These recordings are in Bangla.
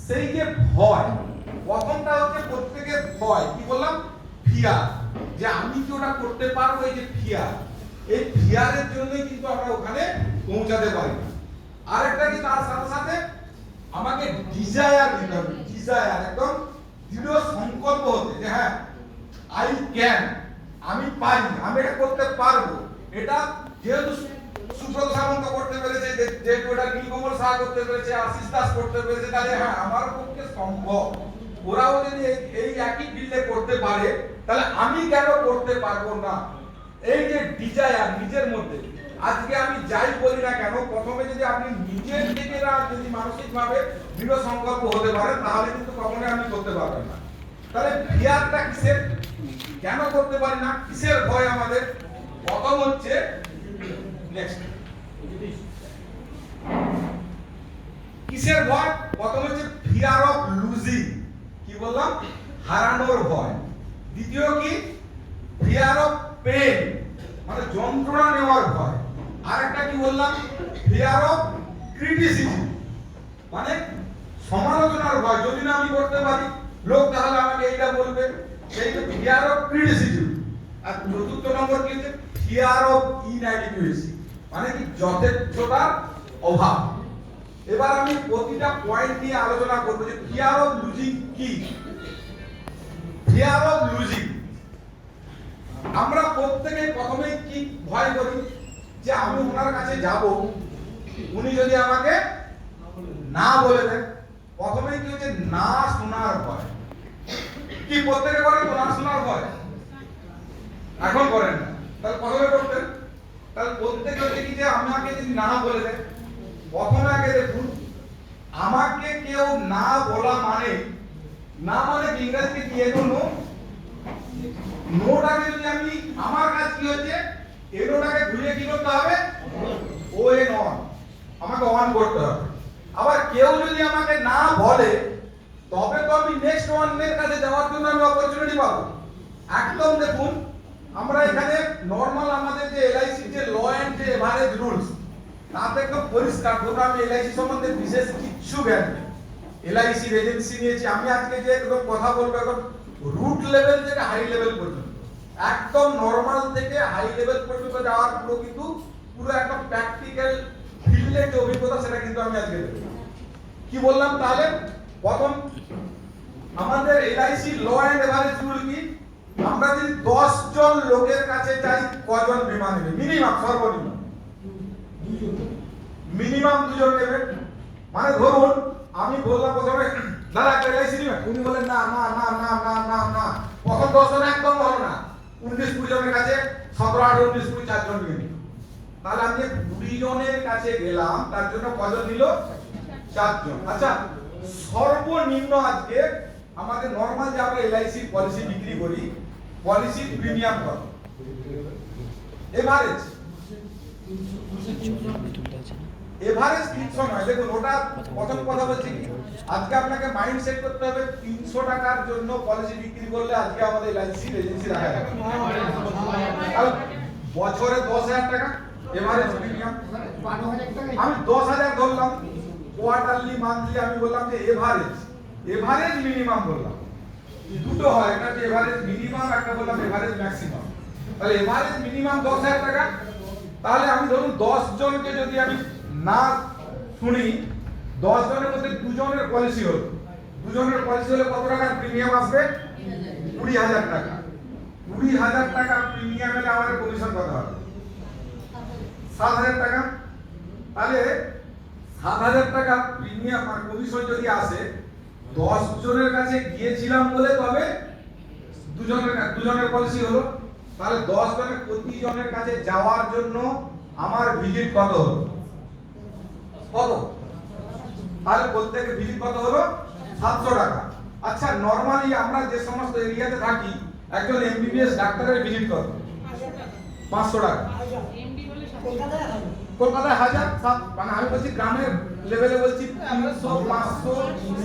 সেই যে ভয়, প্রথমটা হচ্ছে প্রত্যেকের ভয়, কি বললাম, ফিয়ার, যে আমি কি ওটা করতে পারবো, এই যে ফিয়ার, এই ফিয়ারের জন্যই কিন্তু আমরা ওখানে পৌঁছাতে পারি না। আরেকটা কি, তার সাথে সাথে আমাকে ডিজায়ার দিতে হবে, ডিজায়ার, একদম দৃঢ় সংকল্প হতে, যে হ্যাঁ আই ক্যান, আমি পারি, আমি এটা করতে পারবো। এটা যেহেতু সুব্রত সামন্ত করতে পেরেছে, যেহেতু এটা নীলকমল শাহ করতে পেরেছে, আশিস দাস করতে পেরেছে, তাহলে হ্যাঁ আমার পক্ষে সম্ভব। ওরাও যদি এই একই ফিল্ডে করতে পারে, তাহলে আমি কেন করতে পারবো না? এই যে ডিজায়ার নিজের মধ্যে, আজকে আমি যাই বলি না কেন, প্রথমে যদি আপনি নিজের থেকে না যদি মানসিকভাবে দৃঢ় সংকল্প হতে পারেন, তাহলে কিন্তু কখনোই আপনি করতে পারবেন না। তাহলে ফিয়ারটা কিসের, কেন করতে পারি না, কিসের ভয় আমাদের? প্রথম হচ্ছে, নেক্সট, কিসের ভয়? প্রথম হচ্ছে ফিয়ার অফ লুজিং, কি বললাম, হারানোর ভয়। দ্বিতীয় কি, ফিয়ার অফ পেন, মানে যন্ত্রণা নেওয়ার ভয়। আরেকটা কি বললাম, ফিয়ার অফ ক্রিটিসিজম, মানে সমালোচনার ভয়, যদি না আমি করতে পারি লোক তাহলে আমাকে এইটা বলবে, সেই তো ফিয়ার অফ ক্রিটিসিজম। আর চতুর্থ নম্বর কি হচ্ছে, ফিয়ার অফ ইনঅ্যাডিকুয়েসি, মানে কি যথেচ্ছতার অভাব। এবার আমি প্রতিটা পয়েন্ট নিয়ে আলোচনা করব যে ফিয়ার অফ লুজিং কি। ফিয়ার অফ লুজিং, আমরা প্রত্যেকে প্রথমে কি ভয় করি, যে আমি ওনার কাছে যাব, উনি যদি আমাকে না বলে দেন। প্রথমে কি হচ্ছে, না শোনার ভয়। কি প্রত্যেকে করেন তো না শোনার ভয়? এখন করেন না, তাহলে প্রথমে করতেন। তাহলে প্রত্যেকে হচ্ছে কি, যে আমাকে যদি না বলে দেন, প্রথমে আগে দেখুন, আমাকে কেউ না বলা মানে, না মানে ইংরেজিতে কি, এনো, নোটাকে যদি আমি, আমার কাজ কি হচ্ছে, এনোটাকে ঘুরিয়ে কি করতে হবে, ও এন অন, আমাকে অন করতে হবে। আবার কেউ যদি আমাকে না বলে, তবে তো আমি নেক্সট ওয়ানের কাছে যাওয়ার জন্য আমি অপরচুনিটি পাবো। একদম দেখুন, আমরা এখানে নরমাল আমাদের যে এলআইসি যে ল এন্ড যে এভারেজ রুলস, তাতে একদম পরিষ্কার। ধরুন আমি এলআইসি সম্বন্ধে বিশেষ কিছু জ্ঞান নেই, এলআইসি এজেন্সি নিয়েছি, আমি আজকে যে একদম কথা বলবো একদম রুট লেভেল থেকে হাই লেভেল পর্যন্ত, একদম নরমাল থেকে হাই লেভেল পর্যন্ত যাওয়ার পুরো কিন্তু পুরো একটা প্র্যাকটিক্যাল ফিল্ডের যে অভিজ্ঞতা, সেটা কিন্তু আমি আজকে দেব। কি বললাম তাহলে? প্রথম, আমাদের LIC law and average rule কি, আমরা যদি 10 জন লোকের কাছে যাই, কজন বীমা নেবে? মিনিমাম, সর্বনিম্ন মিনিমাম 2 জন নেবে। মানে ধরুন আমি বললাম প্রথমে, দাদা একটা এলআইসি নেবেন, উনি বলেন না না না না না না না, প্রথম 10 জন একদম ভালো না, 19-20 জনের কাছে 17-18-19-20 4 জন নিয়ে নিল। তাহলে আমি 20 জনের কাছে গেলাম, তার জন্য কজন নিল? 4 জন। আচ্ছা, সর্বনিম্ন আজকে আমাদের নরমাল যে আমরা এলআইসি পলিসি বিক্রি করি, পলিসি প্রিমিয়াম কত? এভারেজ এভারেজ 300 নয়। দেখুন, ওটা প্রথম কথা বলছি কি, আজকে আপনাকে মাইন্ড সেট করতে হবে 300 টাকার জন্য পলিসি বিক্রি করলে আজকে আমাদের এলআইসি এজেন্সি রাখা যাবে। আর বছরে 10,000 টাকা এভারেজ প্রিমিয়াম, আমি 10,000 ধরলাম, কোয়ার্টারলি মান্থলি আমি বললাম যে এভারেজ মিনিমাম বললাম, দুটো হয়, একটা যে এভারেজ মিনিমাম, একটা বললাম এভারেজ ম্যাক্সিমাম। তাহলে এভারেজ মিনিমাম 10,000 টাকা। তাহলে আমি ধরুন 10 জনকে যদি আমি না শুনি, 10 জনের মধ্যে 2 জনের পলিসি হলো, 2 জনের পলিসি হলে কত টাকা প্রিমিয়াম আসবে? 20,000 টাকা। 20,000 টাকা প্রিমিয়াম এলে আমাদের কমিশন কত হবে? 7,000 টাকা। তাহলে 7,000 টাকা প্রিমিয়াম আর কমিশন যদি আসে, 10 জনের কাছে গিয়েছিলাম বলে তবে 2 জনের পলিসি হলো। তাহলে 10 জনের প্রতি জনের কাছে যাওয়ার জন্য আমার ভিজিট কত হলো? কত? তাহলে প্রত্যেকে ভিজিট কত হলো? 700 টাকা। আচ্ছা, নরমালি আমরা যে সমস্ত এরিয়াতে থাকি, একজন এমবিবিএস ডাক্তারের ভিজিট কত? 500 টাকা। কলকাতায় 1000, মানে আমি বলছি গ্রামের লেভেলে বলছি 300, 500,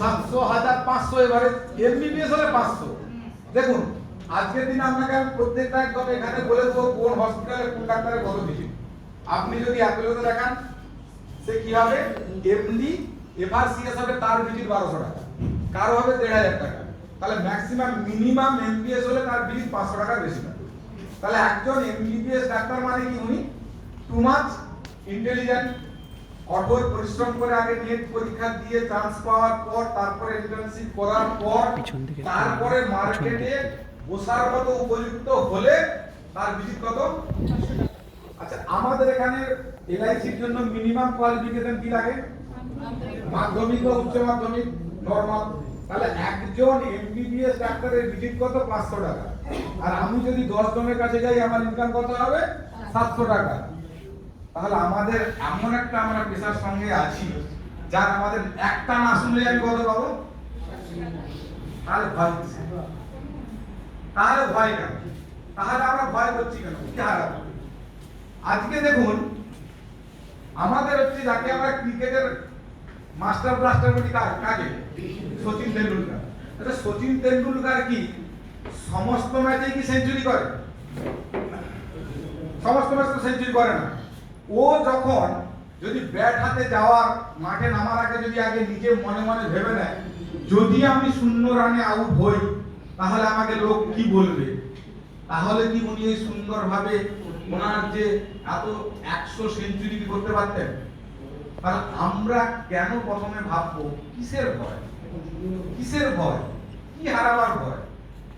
700, 1000, 500 এবারে এমবিবিএস হলে 500। দেখুন, আজকের দিনে আপনাকে আমি প্রত্যেকটা একদম এখানে বলে দেবো কোন হসপিটালে কোন ডাক্তারের কত ভিজিট। আপনি যদি অ্যাপোলোতে দেখান, সে কি হবে? এমডি এফআরসিএস হবে তার ভিজিট 1200 টাকা, কারো হবে 1500 টাকা। তাহলে ম্যাক্সিমাম মিনিমাম এমবিবিএস হলে তার ভিজিট 500 টাকার বেশি না। তাহলে একজন এমবিবিএস ডাক্তার মানে কি উনি টু মাচ ইন্টেলিজেন্ট, কঠোর পরিশ্রম করে আগে নেট পরীক্ষা দিয়ে চান্স পাওয়ার পর, তারপরে ইন্টার্নশিপ করার পর, তারপরে মার্কেটে বসার মতো উপযুক্ত হলে তার ভিজিট কত? আচ্ছা, আমাদের এখানে এলআইসির জন্য মিনিমাম কোয়ালিফিকেশন কি লাগে? মাধ্যমিক বা উচ্চ মাধ্যমিক নরমাল। তাহলে একজন এমবিবিএস ডাক্তারের ভিজিট কত? 500 টাকা। আর আমি যদি 10 জনের কাছে যাই আমার ইনকাম কত হবে? 700 টাকা। তাহলে আমাদের এমন একটা আমরা পেশার সঙ্গে আছি যার আমাদের একটা না শুনলে আমি কত পাবো? তাহলে ভয় কিসের? তাহলে ভয় কেন? তাহলে আমরা ভয় করছি কেন? কি হারাবো? আজকে দেখুন আমাদের হচ্ছে যাকে আমরা ক্রিকেটের মাস্টার ব্লাস্টার বলি কাকে? সচিন তেন্ডুলকার। আচ্ছা, সচিন তেন্ডুলকার কি সমস্ত ম্যাচে কি সেঞ্চুরি করে? সমস্ত ম্যাচে তো সেঞ্চুরি করে না। ও যখন যদি ব্যাট হাতে যাওয়ার মাঠে নামার আগে যদি আগে নিজে মনে মনে ভেবে নেয় যদি আমি 0 রানে আউট হই তাহলে আমাকে লোক কি বলবে, তাহলে কি উনি এই সুন্দরভাবে ওনার যে এত 100 সেঞ্চুরি করতে পারতেন? তাহলে আমরা কেন প্রথমে ভাববো কিসের ভয়? কিসের ভয়? কি হারাবার ভয়?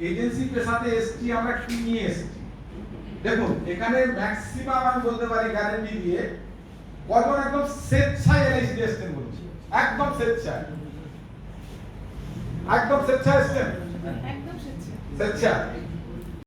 এজেন্সি পেশাতে এসছি আমরা কি নিয়ে এসছি? দেখুন এখানে ম্যাক্সিমাম আমি বলতে পারি গ্যারান্টি দিয়ে কজন একদম স্বেচ্ছায় এলআইসি এসছেন বলছি, একদম স্বেচ্ছায়, একদম স্বেচ্ছায় এসছেন, একদম স্বেচ্ছায়। স্বেচ্ছায়।